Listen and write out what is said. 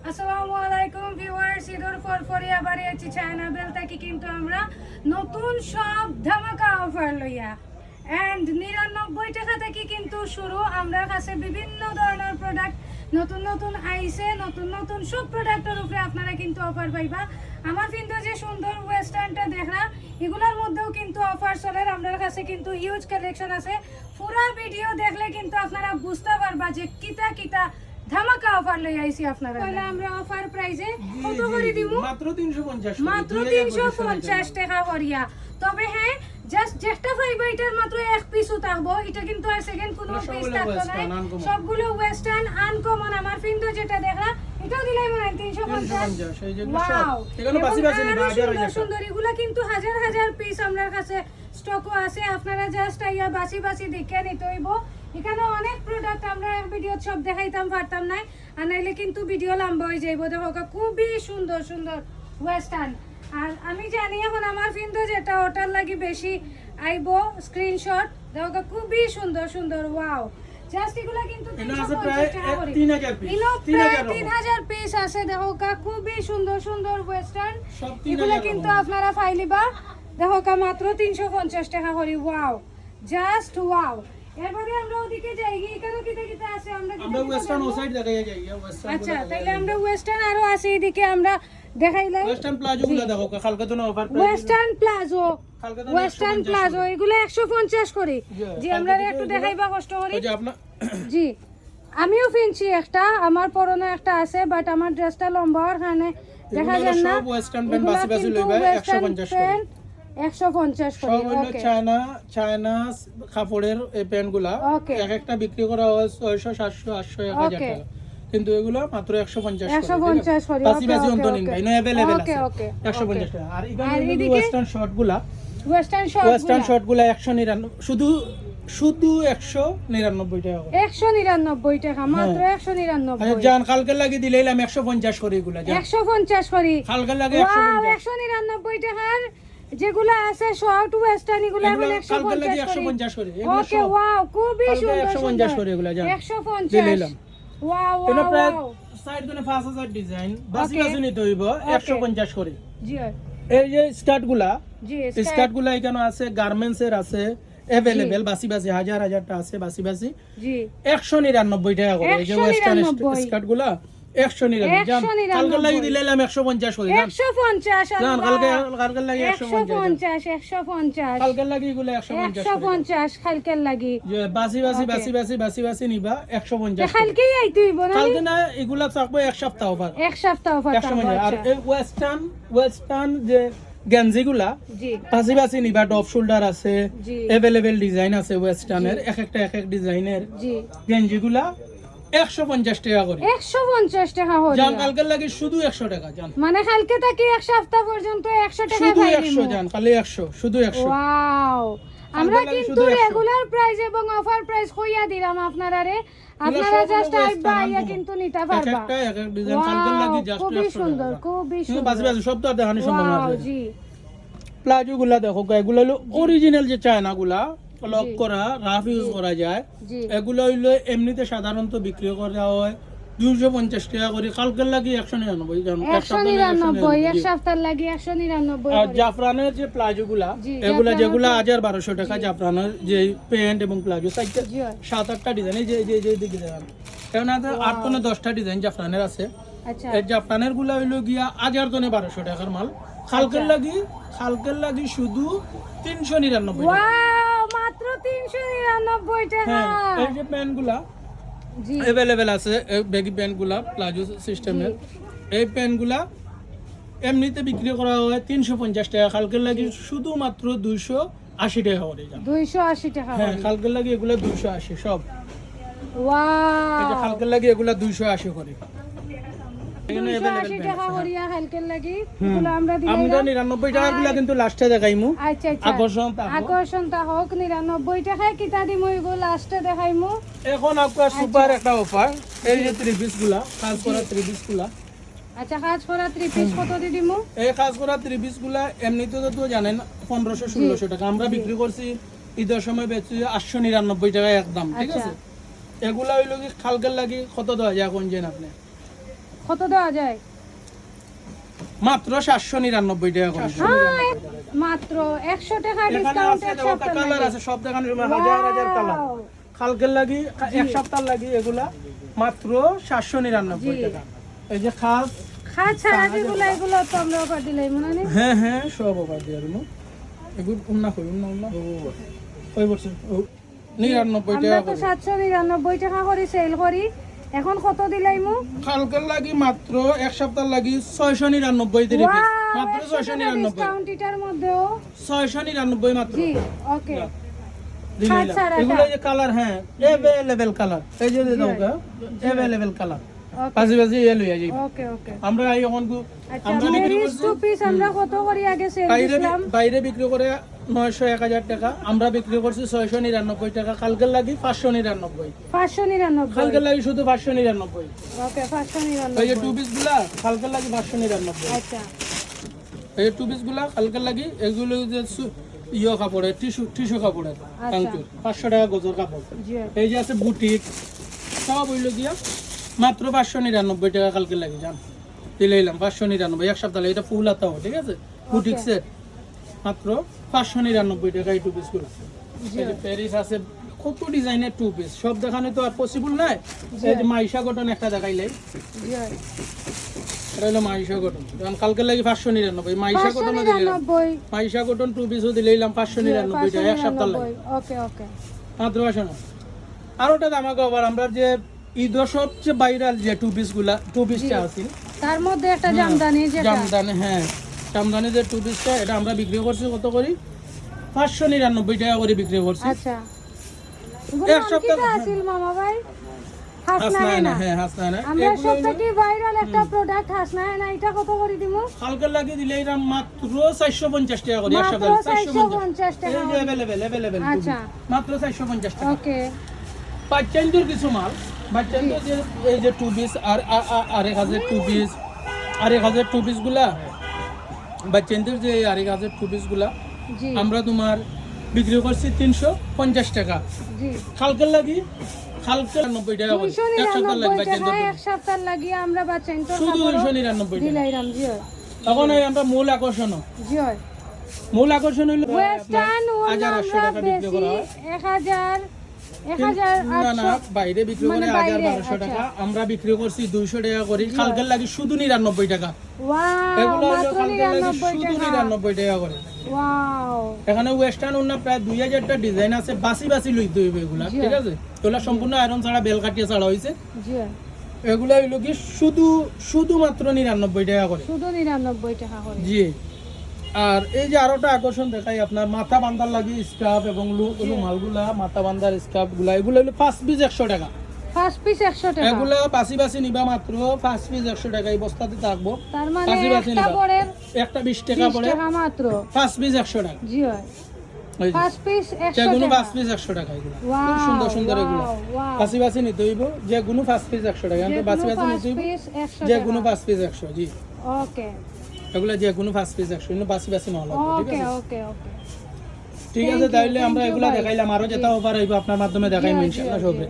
আসসালামু আলাইকুম ভিউয়ার্স, ঈদুল ফরফরিয়া বাড়িয়েছি চায়নাবেল থেকে কিন্তু আমরা নতুন সব ধামাকা অফার লইয়া এন্ড 99 টাকা থেকে কিন্তু শুরু। আমরা কাছে বিভিন্ন ধরনের প্রোডাক্ট নতুন নতুন আইছে, নতুন নতুন সব প্রোডাক্টের উপরে আপনারা কিন্তু অফার পাইবা। আমার কিন্তু যে সুন্দর ওয়েস্টার্নটা দেখলা এগুলোর মধ্যেও কিন্তু অফার চলে। আমাদের কাছে কিন্তু হিউজ কালেকশন আছে। পুরো ভিডিও দেখলে কিন্তু আপনারা বুঝতে পারবা যে কিতা কিতা ধামাকা অফার লই আইছি আপনারা। তাহলে আমরা অফার প্রাইসে কত করে দিব? মাত্র 350 মাত্র 350 টাকা করিয়া। তবে হ্যাঁ, জাস্ট যেটা পাইবা এটার মাত্র এক পিসও থাকবো। এটা কিন্তু আর সেকেন্ড কোনো পিস থাকতো না, সবগুলো ওয়েস্টার্ন আনকমন। আমার কিন্তু যেটা দেখলা এটাও দিলাই মনে 350। এই যেগুলো সব এগুলো বাসি বাসি নিবা হাজার হাজার সুন্দর এগুলা কিন্তু হাজার হাজার পিস আমার কাছে স্টকও আছে। আপনারা জাস্ট আইয়া বাসি বাসি দেখে নিতে হইব। এখানে অনেক প্রোডাক্ট আমরা এক ভিডিও সব দেখাইতাম পারতাম না, আর নাইলে কিন্তু ভিডিও লম্বা হয়ে যাইব। দেখো খুবই সুন্দর সুন্দর ওয়েস্টার্ন। আর আমি জানি এখন আমার কিন্তু যেটা ওটার লাগি বেশি আইব স্ক্রিনশট। দেখো খুবই সুন্দর সুন্দর, ওয়াও। জাস্ট এগুলা কিন্তু 3000 পিস 3000 পিস আছে। দেখো খুবই সুন্দর সুন্দর ওয়েস্টার্ন। এগুলা কিন্তু আপনারা ফাইলিবা। দেখো মাত্র 350 টাকা করি, ওয়াও, জাস্ট ওয়াও। এবারে আমরা ওদিকে যাই, এখানে কিটা কিটা আছে আমরা ওয়েস্টার্ন ও সাইড দেখাই যাই ওয়েস্টার্ন। আচ্ছা, তাইলে আমরা ওয়েস্টার্ন আরো আছে এদিকে আমরা দেখাইলাই। ওয়েস্টার্ন প্লাজো গুলো দেখো কালকে তো অফার প্রাইস। ওয়েস্টার্ন প্লাজো এগুলো 150 করে। জি আমরা একটু দেখাইবা কষ্ট করি। এই যে আপনার জি আমিও ফিনছি একটা, আমার পরনে একটা আছে, বাট আমার ড্রেসটা লম্বা হওয়ার কারণে দেখা যায় না। সব ওয়েস্টার্ন প্যান্ট বাসি বাসি লইবা 150 করে। 150 করে। সব হলো চায়না কাপড়ের এই প্যান্টগুলা এক একটা বিক্রি করা হয় 600 700 800 1000 টাকা, কিন্তু এগুলো মাত্র 150 করে। বাসি বাসি অন্ত নিন ভাই, নো अवेलेबल আছে 150 টাকা। আর এখানে ওয়েস্টার্ন শর্টগুলা ওয়েস্টার্ন শর্টগুলা 199 শুধু 199 টাকা করে। 199 টাকা মাত্র 199। আচ্ছা জান কালকে লাগি দিলাম 150 করে এগুলা জান 150 করে কালকে লাগে 199 টাকার যেগুলা আছে শর্ট ওয়েস্টার্ন এগুলা এখন 150 করে। ওকে, ওয়াও, খুবই সুন্দর 150 করে এগুলা জান 150 দিলাম। ওয়াও এটা প্রায় ওয়াও। সাইড কোনে 5000 ডিজাইন বাসি বাসি নিতে হইব 150 করে। জি এই যে স্কার্টগুলা জি স্কার্টগুলা এখানে আছে, গার্মেন্টস এর আছে अवेलेबल বাসি বাসি হাজার হাজারটা আছে বাসি বাসি। জি 199 টাকা করে। এই যে ওয়েস্টার্ন স্কার্টগুলা 199 জান কালকে লাগি দিলাম 150 করে জান 150 জান কালকে লাগি 150 কালকে লাগি এগুলা 150 কালকে লাগি যে বাসি বাসি বাসি বাসি বাসি বাসি নিবা 150 কালকেই আইতে হইব না, কালকে না এগুলা থাকবে এক সপ্তাহ অফার। এক সপ্তাহ অফার। 150 আর এই ওয়েস্টার্ন যে গেঞ্জিগুলা জি বাসি বাসি নিবা, ডপ শোল্ডার আছে, জি अवेलेबल ডিজাইন আছে ওয়েস্টার্নের, এক এক ডিজাইনের জি গেঞ্জিগুলা 150 টাকা করে। 150 টাকা হলো জান কালকে লাগি শুধু 100 টাকা জান, মানে কালকে থেকে এক সপ্তাহ পর্যন্ত 100 টাকা শুধু পাইবো 100 জান খালি 100 শুধু 100। ওয়াও, আমরা কালকে কিন্তু শুধু 100 রেগুলার প্রাইস এবং অফার প্রাইস কইয়া দিলাম আপনারা রে। আপনারা জাস্ট আইবা আইয়া কিন্তু নিতে পারবা। এক ডিজাইন কালকে লাগি জাস্ট 100 টাকা। খুবই সুন্দর খুবই সুন্দর। বাসি বাসি সব তো দেখানো সম্ভব না। ওয়াও জি প্লাজো গুলা দেখো এগুলো হলো অরিজিনাল যে চায়না গুলা লক করা রাফ ইউজ করা যায়। জি এগুলো হইলো এমনিতে সাধারণত বিক্রি করা হয় 250 টাকা করে, কালকে লাগি 199 জান 199 এক সপ্তাহ লাগি 199। আর জাফরানের যে প্লাজো গুলা এগুলা যেগুলা 1200 টাকা জাফরানের যে প্যান্ট এবং প্লাজো সাইজটা 7-8টা ডিজাইন এই যে দিকে দেখেন এখানে 8 থেকে 10টা ডিজাইন জাফরানের আছে। আচ্ছা এই জাফরানের গুলা হইলো গিয়া 1000 থেকে 1200 টাকার মাল। কালকে লাগি শুধু 399 টাকা। ওয়াও, মাত্র 399 টাকা। হ্যাঁ এই যে প্যান্টগুলা জি अवेलेबल আছে, বেগি প্যান্টগুলা প্লাজো সিস্টেমের। এই প্যান্টগুলা এমনিতে বিক্রি করা হয় 350 টাকা, কালকে লাগি শুধুমাত্র 280 টাকা করে যান। 280 টাকা। হ্যাঁ কালকে লাগি এগুলা 280 সব। এই যে ওয়াও, কালকে লাগি এগুলা 280 করে। এখানে 280 টাকা করিয়া কালকে লাগি এগুলো আমরা দিলাম। আমরা 99 টাকা গুলা কিন্তু লাস্টে দেখাইমু। আচ্ছা আচ্ছা, আকর্ষণ তা হোক। 99 টাকায় কিতা দিমু এগুলো লাস্টে দেখাইমু। এখন আপনার সুপার একটা অফার, এই যে 3 পিস গুলা কাজ করা 3 পিস গুলা। আচ্ছা, কাজ করা 3 পিস কত দি দিমু? এই কাজ করা 3 পিস গুলা এমনিতে তো জানেন 1500-1600 টাকা, আমরা বিক্রি করছি ঈদের সময় বেচছি 899 টাকা একদম, ঠিক আছে। এগুলা হইলো কি কালকের লাগি কত দেওয়া যায় কোন জেন আপনি কত দেওয়া যায়? মাত্র 799 টাকা করে। হ্যাঁ, মাত্র 100 টাকা এখানে ডিসকাউন্ট আছে এক দেখো সপ্তাহ কালার আছে সব দেখানোর জন্য হাজার হাজার কালার। কালকের লাগি এক সপ্তাহ লাগি এগুলা মাত্র 799 টাকা। এই যে খাস ছাড়া যেগুলো এগুলো তো আমরা অফার দিলাই মনে নেই। হ্যাঁ হ্যাঁ সব অফার দিয়ে দিমু। এগুলো উন্না কই উন্না ওই বছর 99 টাকা আমরা তো 799 টাকা করে সেল করি, এখন কত দিলাইমু? কালকের লাগি মাত্র এক সপ্তাহ লাগি 699 দিয়ে পিস মাত্র 699 ডিসকাউন্ট এটার মধ্যেও 699 মাত্র। জি ওকে। দিলাম এগুলো যে কালার হ্যাঁ अवेलेबल কালার এই যে দাও গা अवेलेबल কালার পাশে পাশে এলো এই যে ওকে ওকে। আমরা এই এখন আমরা বিক্রি করছি টু পিস আমরা কত করে আগে সেল দিলাম? বাইরে বিক্রি করে 900 1000 টাকা, আমরা বিক্রি করছি 699 টাকা। কালকের লাগি 599 599 কালকের লাগি শুধু 599। ওকে 599 এই যে টু পিস গুলা কালকের লাগি 599। আচ্ছা এই যে টু পিস গুলা কালকের লাগি এগুলো যে ইয়ো কাপড়ের টিস্যু কাপড়ের কাঙ্কুর 500 টাকা গজর কাপড়। জি এই যে আছে বুটিক সব হইলো গিয়া মাত্র 599 টাকা কালকের লাগি জান দিলাম 599 এক সপ্তাহ লাগে। এটা ফুল আতাও ঠিক আছে বুটিক সেট মাত্র 599 টাকা এই টু পিস গুলো। এই যে প্যারিস আছে কত ডিজাইনের টু পিস সব দেখানো তো আর পসিবল নাই। এই যে মাইশা কটন একটা দেখাইলে জি এটা হলো মাইশা কটন কারণ কালকের লাগি 599 মাইশা কটনও দিলাম। 599 মাইশা কটন টু পিসও দিলাম 599 টাকা এক সপ্তাহ লাগে ওকে ওকে। মাত্র 500। আর ওটা দামাকে আবার আমরা যে ঈদের সবচেয়ে ভাইরাল যে টু পিস গুলা টু পিসটা আছে তার মধ্যে একটা জামদানি যেটা জামদানি হ্যাঁ জামদানি যে টু পিসটা এটা আমরা বিক্রি করছি কত করে 599 টাকা করে বিক্রি করছি। আচ্ছা এক সপ্তাহ আসিল মামা ভাই হাসনায়না হ্যাঁ হাসনায়না আমরা সবথেকে ভাইরাল একটা প্রোডাক্ট হাসনায়না এটা কত করে দিমু? কালকে লাগি দিলে এটা মাত্র 450 টাকা করে এক মাত্র সপ্তাহ 450 টাকা। এই যে अवेलेबल আচ্ছা মাত্র 450 টাকা। ওকে বাচ্চাদের কিছু মাল বাচ্চাদের যে এই যে টু পিস আর 1000 টু পিস 1000 টু পিস গুলা বাচ্চাদের যে 1000 টু পিস গুলা জি আমরা তোমার বিক্রি করছি 350 টাকা। জি কালকে 90 টাকা করে এক সপ্তাহ লাগবে 299 টাকা এক সপ্তাহ লাগি আমরা বাচ্চাইন তো শুধু 299 টাকা। দিলাইরাম জি তখন এই আমরা মূল আকর্ষণ জি হইলো ওয়েস্টার্ন আপনার 1800 টাকা বিক্রি করা হয় 1000 না না বাইরে বিক্রি করে 1200 টাকা আমরা বিক্রি করছি 200 টাকা করে কালকের লাগি শুধু 99 টাকা। ওয়াও এগুলো হলো মাত্র কালকের লাগি 99 শুধু টাকা 99 টাকা করে। ওয়াও এখানে ওয়েস্টার্ন ওন্না প্রায় 2000টা ডিজাইন আছে বাসি বাসি লইতে হইবে এগুলা ঠিক আছে এগুলা সম্পূর্ণ আয়রন ছাড়া বেল কাটিয়ে ছাড়া হইছে। জি এগুলা হইলো কি শুধুমাত্র 99 টাকা করে শুধু 99 টাকা করে। জি আর এই যে আরোটা আকর্ষণ দেখাই আপনার মাথা বান্ধার লাগি স্কার্ফ এবং মালগুলা মাথা বান্ধার স্কার্ফ গুলা এগুলো হলো 5 পিস 100 টাকা। 5 পিস 100 টাকা এগুলা বাসি বাসি নিবা মাত্র 5 পিস 100 টাকা এই বস্তাতে থাকবো। তার মানে বাসি বাসি একটা নিবা পড়ে একটা 20 টাকা 20 পড়ে টাকা মাত্র 5 পিস 100 টাকা। জি হয় এই যে 5 পিস 100 যেগুলো টাকা 5 পিস 100 টাকা এগুলো খুব ওয়াও সুন্দর সুন্দর এগুলো ওয়াও বাসি বাসি নিতে হইব যেগুলো 5 পিস 100 টাকা আমরা বাসি বাসি নিতে হইব পিস 100 যেগুলো 5 পিস 100 জি ওকে এগুলো যেগুলো 5 পিস 100 এগুলো বাসি বাসি না লাগবে ঠিক ওকে আছে ওকে ওকে ঠিক আছে তাইলে আমরা thank you, এগুলা ভাই। দেখাইলাম আরো যেটা অফার হইব আপনার মাধ্যমে দেখাইব ইনশাআল্লাহ সবে।